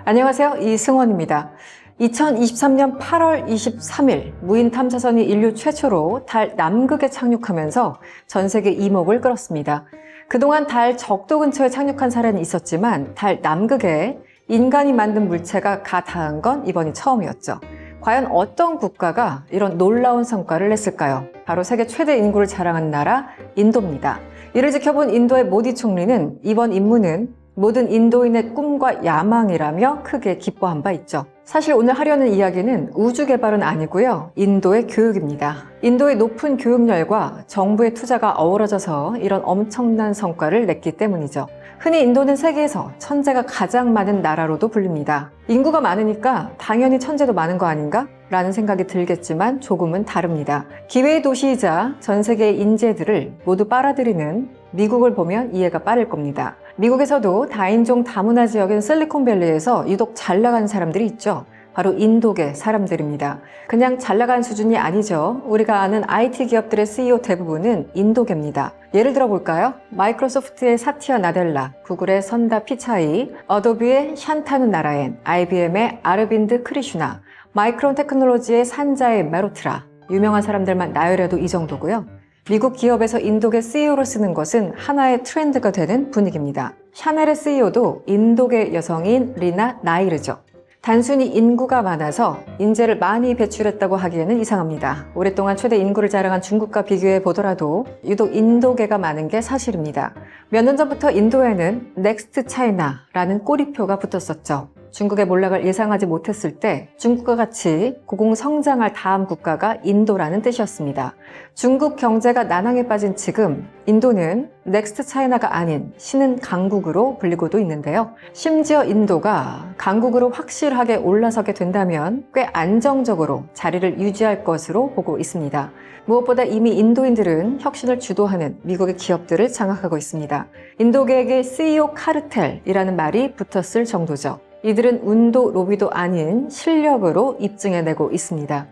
안녕하세요. 이승원입니다. 2023년 8월 23일 무인 탐사선이 인류 최초로 달 남극에 착륙하면서 전 세계 이목을 끌었습니다. 그동안 달 적도 근처에 착륙한 사례는 있었지만 달 남극에 인간이 만든 물체가 가 닿은 건 이번이 처음이었죠. 과연 어떤 국가가 이런 놀라운 성과를 냈을까요? 바로 세계 최대 인구를 자랑하는 나라 인도입니다. 이를 지켜본 인도의 모디 총리는 이번 임무는 모든 인도인의 꿈과 야망이라며 크게 기뻐한 바 있죠. 사실 오늘 하려는 이야기는 우주 개발은 아니고요. 인도의 교육입니다. 인도의 높은 교육열과 정부의 투자가 어우러져서 이런 엄청난 성과를 냈기 때문이죠. 흔히 인도는 세계에서 천재가 가장 많은 나라로도 불립니다. 인구가 많으니까 당연히 천재도 많은 거 아닌가? 라는 생각이 들겠지만 조금은 다릅니다. 기회의 도시이자 전 세계의 인재들을 모두 빨아들이는 미국을 보면 이해가 빠를 겁니다. 미국에서도 다인종 다문화 지역인 실리콘밸리에서 유독 잘 나가는 사람들이 있죠. 바로 인도계 사람들입니다. 그냥 잘 나가는 수준이 아니죠. 우리가 아는 IT 기업들의 CEO 대부분은 인도계입니다. 예를 들어 볼까요? 마이크로소프트의 사티아 나델라, 구글의 선다 피차이, 어도비의 샨타누 나라엔, IBM의 아르빈드 크리슈나, 마이크론 테크놀로지의 산자의 메로트라, 유명한 사람들만 나열해도 이 정도고요. 미국 기업에서 인도계 CEO를 쓰는 것은 하나의 트렌드가 되는 분위기입니다. 샤넬의 CEO도 인도계 여성인 리나 나이르죠. 단순히 인구가 많아서 인재를 많이 배출했다고 하기에는 이상합니다. 오랫동안 최대 인구를 자랑한 중국과 비교해 보더라도 유독 인도계가 많은 게 사실입니다. 몇 년 전부터 인도에는 넥스트 차이나라는 꼬리표가 붙었었죠. 중국의 몰락을 예상하지 못했을 때 중국과 같이 고공성장할 다음 국가가 인도라는 뜻이었습니다. 중국 경제가 난항에 빠진 지금 인도는 넥스트 차이나가 아닌 신흥 강국으로 불리고도 있는데요. 심지어 인도가 강국으로 확실하게 올라서게 된다면 꽤 안정적으로 자리를 유지할 것으로 보고 있습니다. 무엇보다 이미 인도인들은 혁신을 주도하는 미국의 기업들을 장악하고 있습니다. 인도계에게 CEO 카르텔이라는 말이 붙었을 정도죠. 이들은 운도 로비도 아닌 실력으로 입증해내고 있습니다.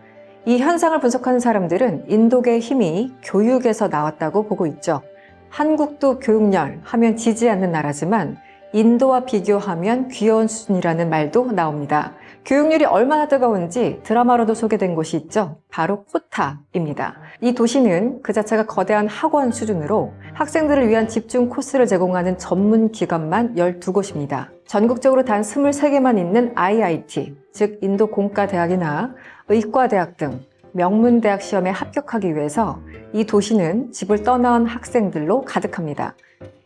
이 현상을 분석하는 사람들은 인도계의 힘이 교육에서 나왔다고 보고 있죠. 한국도 교육열 하면 지지 않는 나라지만 인도와 비교하면 귀여운 수준이라는 말도 나옵니다. 교육률이 얼마나 뜨거운지 드라마로도 소개된 곳이 있죠. 바로 코타입니다. 이 도시는 그 자체가 거대한 학원 수준으로 학생들을 위한 집중 코스를 제공하는 전문 기관만 12곳입니다. 전국적으로 단 23개만 있는 IIT, 즉 인도 공과대학이나 의과대학 등 명문대학 시험에 합격하기 위해서 이 도시는 집을 떠나온 학생들로 가득합니다.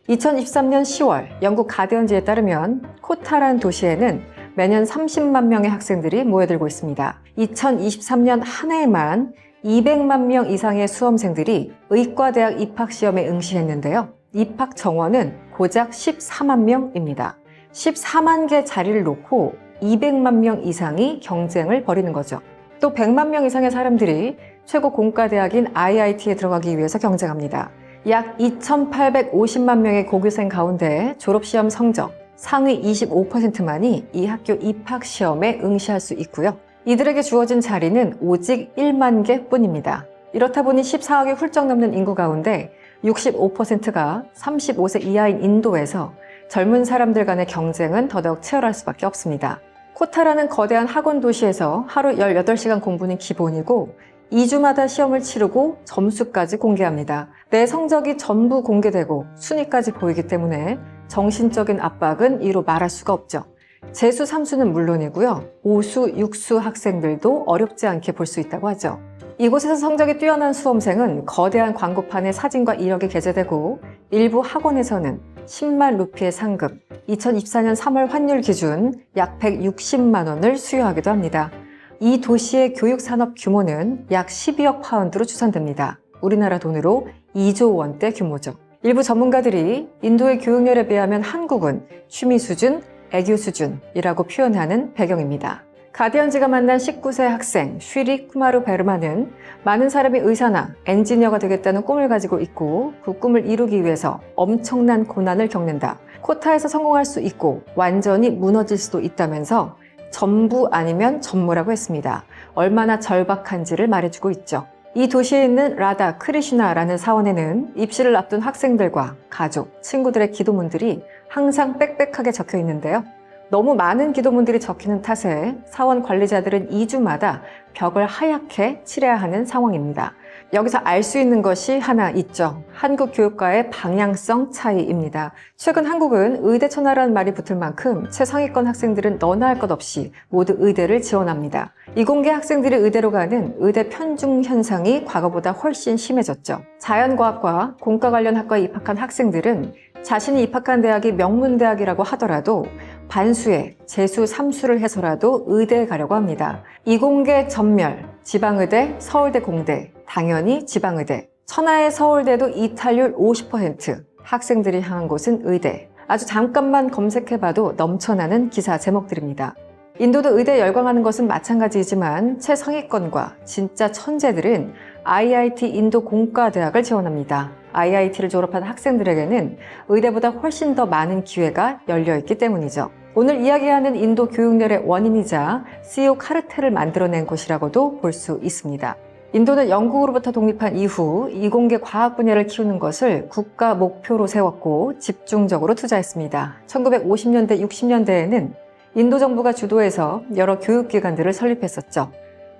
2023년 10월 영국 가디언지에 따르면 코타라는 도시에는 매년 30만 명의 학생들이 모여들고 있습니다. 2023년 한 해에만 200만 명 이상의 수험생들이 의과대학 입학시험에 응시했는데요. 입학 정원은 고작 14만 명입니다. 14만 개 자리를 놓고 200만 명 이상이 경쟁을 벌이는 거죠. 또 100만 명 이상의 사람들이 최고 공과대학인 IIT에 들어가기 위해서 경쟁합니다. 약 2,850만 명의 고교생 가운데 졸업시험 성적 상위 25%만이 이 학교 입학시험에 응시할 수 있고요. 이들에게 주어진 자리는 오직 1만 개뿐입니다. 이렇다 보니 14억이 훌쩍 넘는 인구 가운데 65%가 35세 이하인 인도에서 젊은 사람들 간의 경쟁은 더더욱 치열할 수밖에 없습니다. 코타라는 거대한 학원 도시에서 하루 18시간 공부는 기본이고 2주마다 시험을 치르고 점수까지 공개합니다. 내 성적이 전부 공개되고 순위까지 보이기 때문에 정신적인 압박은 이루 말할 수가 없죠. 재수, 삼수는 물론이고요. 오수, 육수 학생들도 어렵지 않게 볼 수 있다고 하죠. 이곳에서 성적이 뛰어난 수험생은 거대한 광고판에 사진과 이력이 게재되고 일부 학원에서는 10만 루피의 상금, 2024년 3월 환율 기준 약 160만 원을 수여하기도 합니다. 이 도시의 교육산업 규모는 약 12억 파운드로 추산됩니다. 우리나라 돈으로 2조 원대 규모죠. 일부 전문가들이 인도의 교육열에 비하면 한국은 취미 수준, 애교 수준이라고 표현하는 배경입니다. 가디언지가 만난 19세 학생 쉬리 쿠마루 베르마는 많은 사람이 의사나 엔지니어가 되겠다는 꿈을 가지고 있고 그 꿈을 이루기 위해서 엄청난 고난을 겪는다. 코타에서 성공할 수 있고 완전히 무너질 수도 있다면서 전부 아니면 전무라고 했습니다. 얼마나 절박한지를 말해주고 있죠. 이 도시에 있는 라다 크리슈나라는 사원에는 입시를 앞둔 학생들과 가족, 친구들의 기도문들이 항상 빽빽하게 적혀 있는데요. 너무 많은 기도문들이 적히는 탓에 사원 관리자들은 2주마다 벽을 하얗게 칠해야 하는 상황입니다. 여기서 알 수 있는 것이 하나 있죠. 한국 교육과의 방향성 차이입니다. 최근 한국은 의대 천하라는 말이 붙을 만큼 최상위권 학생들은 너나 할 것 없이 모두 의대를 지원합니다. 이공계 학생들이 의대로 가는 의대 편중 현상이 과거보다 훨씬 심해졌죠. 자연과학과 공과 관련 학과에 입학한 학생들은 자신이 입학한 대학이 명문대학이라고 하더라도 반수에 재수 3수를 해서라도 의대에 가려고 합니다. 이공계 전멸, 지방의대, 서울대 공대, 당연히 지방의대. 천하의 서울대도 이탈률 50%, 학생들이 향한 곳은 의대. 아주 잠깐만 검색해봐도 넘쳐나는 기사 제목들입니다. 인도도 의대에 열광하는 것은 마찬가지이지만 최상위권과 진짜 천재들은 IIT 인도 공과대학을 지원합니다. IIT를 졸업한 학생들에게는 의대보다 훨씬 더 많은 기회가 열려있기 때문이죠. 오늘 이야기하는 인도 교육열의 원인이자 CEO 카르텔을 만들어낸 곳이라고도 볼 수 있습니다. 인도는 영국으로부터 독립한 이후 이공계 과학 분야를 키우는 것을 국가 목표로 세웠고 집중적으로 투자했습니다. 1950년대, 60년대에는 인도 정부가 주도해서 여러 교육기관들을 설립했었죠.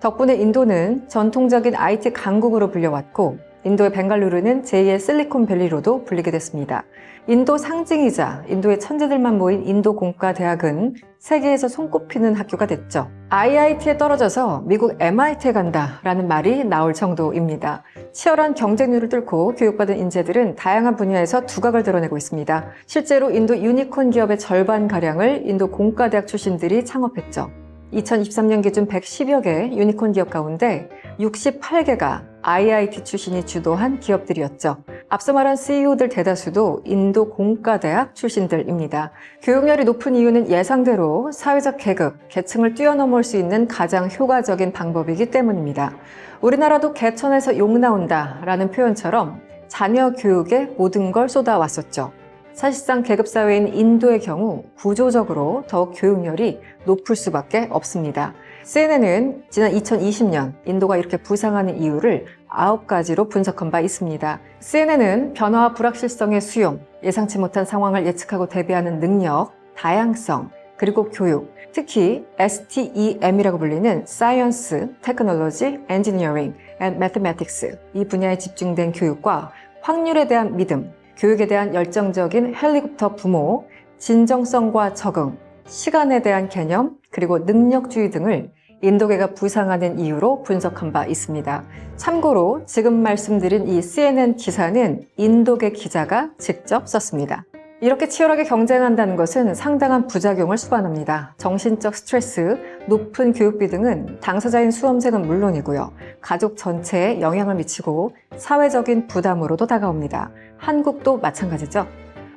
덕분에 인도는 전통적인 IT 강국으로 불려왔고 인도의 벵갈루루는 제2의 실리콘밸리로도 불리게 됐습니다. 인도 상징이자 인도의 천재들만 모인 인도공과대학은 세계에서 손꼽히는 학교가 됐죠. IIT에 떨어져서 미국 MIT에 간다라는 말이 나올 정도입니다. 치열한 경쟁률을 뚫고 교육받은 인재들은 다양한 분야에서 두각을 드러내고 있습니다. 실제로 인도 유니콘 기업의 절반가량을 인도 공과대학 출신들이 창업했죠. 2023년 기준 110여 개 유니콘 기업 가운데 68개가 IIT 출신이 주도한 기업들이었죠. 앞서 말한 CEO들 대다수도 인도 공과대학 출신들입니다. 교육열이 높은 이유는 예상대로 사회적 계급, 계층을 뛰어넘을 수 있는 가장 효과적인 방법이기 때문입니다. 우리나라도 개천에서 욕 나온다라는 표현처럼 자녀 교육에 모든 걸 쏟아왔었죠. 사실상 계급사회인 인도의 경우 구조적으로 더욱 교육열이 높을 수밖에 없습니다. CNN은 지난 2020년 인도가 이렇게 부상하는 이유를 9가지로 분석한 바 있습니다. CNN은 변화와 불확실성의 수용, 예상치 못한 상황을 예측하고 대비하는 능력, 다양성, 그리고 교육, 특히 STEM이라고 불리는 Science, Technology, Engineering and Mathematics 이 분야에 집중된 교육과 확률에 대한 믿음, 교육에 대한 열정적인 헬리콥터 부모, 진정성과 적응, 시간에 대한 개념, 그리고 능력주의 등을 인도계가 부상하는 이유로 분석한 바 있습니다. 참고로 지금 말씀드린 이 CNN 기사는 인도계 기자가 직접 썼습니다. 이렇게 치열하게 경쟁한다는 것은 상당한 부작용을 수반합니다. 정신적 스트레스, 높은 교육비 등은 당사자인 수험생은 물론이고요. 가족 전체에 영향을 미치고 사회적인 부담으로도 다가옵니다. 한국도 마찬가지죠.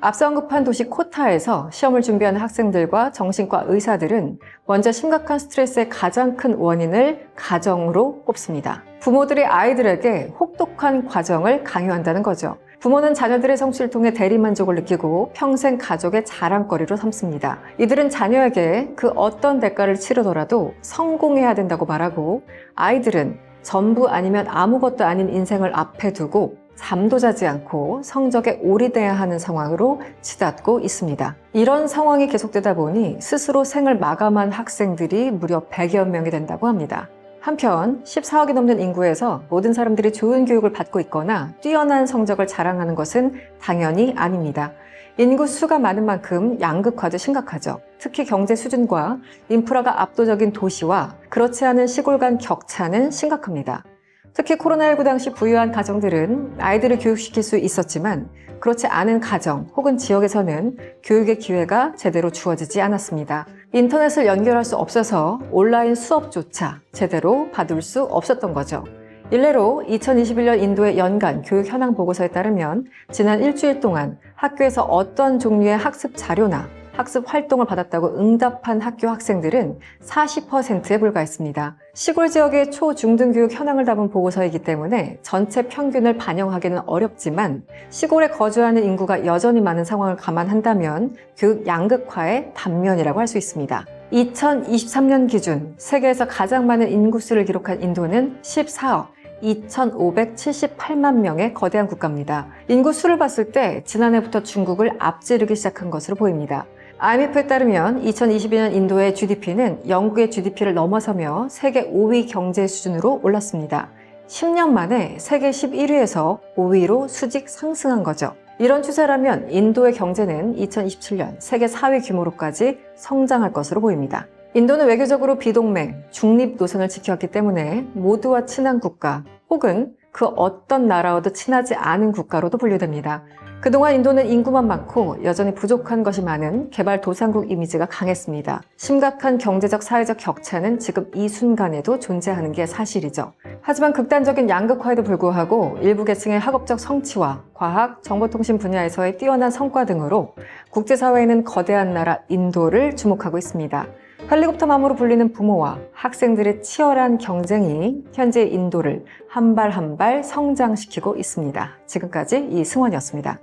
앞서 언급한 도시 코타에서 시험을 준비하는 학생들과 정신과 의사들은 먼저 심각한 스트레스의 가장 큰 원인을 가정으로 꼽습니다. 부모들이 아이들에게 혹독한 과정을 강요한다는 거죠. 부모는 자녀들의 성취를 통해 대리만족을 느끼고 평생 가족의 자랑거리로 삼습니다. 이들은 자녀에게 그 어떤 대가를 치르더라도 성공해야 된다고 말하고 아이들은 전부 아니면 아무것도 아닌 인생을 앞에 두고 잠도 자지 않고 성적에 올인해야 하는 상황으로 치닫고 있습니다. 이런 상황이 계속되다 보니 스스로 생을 마감한 학생들이 무려 100여 명이 된다고 합니다. 한편 14억이 넘는 인구에서 모든 사람들이 좋은 교육을 받고 있거나 뛰어난 성적을 자랑하는 것은 당연히 아닙니다. 인구 수가 많은 만큼 양극화도 심각하죠. 특히 경제 수준과 인프라가 압도적인 도시와 그렇지 않은 시골 간 격차는 심각합니다. 특히 코로나19 당시 부유한 가정들은 아이들을 교육시킬 수 있었지만 그렇지 않은 가정 혹은 지역에서는 교육의 기회가 제대로 주어지지 않았습니다. 인터넷을 연결할 수 없어서 온라인 수업조차 제대로 받을 수 없었던 거죠. 일례로 2021년 인도의 연간 교육 현황 보고서에 따르면 지난 일주일 동안 학교에서 어떤 종류의 학습 자료나 학습 활동을 받았다고 응답한 학교 학생들은 40%에 불과했습니다. 시골 지역의 초, 중등 교육 현황을 담은 보고서이기 때문에 전체 평균을 반영하기는 어렵지만 시골에 거주하는 인구가 여전히 많은 상황을 감안한다면 교육 양극화의 단면이라고 할 수 있습니다. 2023년 기준 세계에서 가장 많은 인구수를 기록한 인도는 14억 2,578만 명의 거대한 국가입니다. 인구수를 봤을 때 지난해부터 중국을 앞지르기 시작한 것으로 보입니다. IMF에 따르면 2022년 인도의 GDP는 영국의 GDP를 넘어서며 세계 5위 경제 수준으로 올랐습니다. 10년 만에 세계 11위에서 5위로 수직 상승한 거죠. 이런 추세라면 인도의 경제는 2027년 세계 4위 규모로까지 성장할 것으로 보입니다. 인도는 외교적으로 비동맹, 중립 노선을 지켜왔기 때문에 모두와 친한 국가 혹은 그 어떤 나라와도 친하지 않은 국가로도 분류됩니다. 그동안 인도는 인구만 많고 여전히 부족한 것이 많은 개발도상국 이미지가 강했습니다. 심각한 경제적, 사회적 격차는 지금 이 순간에도 존재하는 게 사실이죠. 하지만 극단적인 양극화에도 불구하고 일부 계층의 학업적 성취와 과학, 정보통신 분야에서의 뛰어난 성과 등으로 국제사회에는 거대한 나라 인도를 주목하고 있습니다. 헬리콥터맘으로 불리는 부모와 학생들의 치열한 경쟁이 현재 인도를 한 발 한 발 성장시키고 있습니다. 지금까지 이승원이었습니다.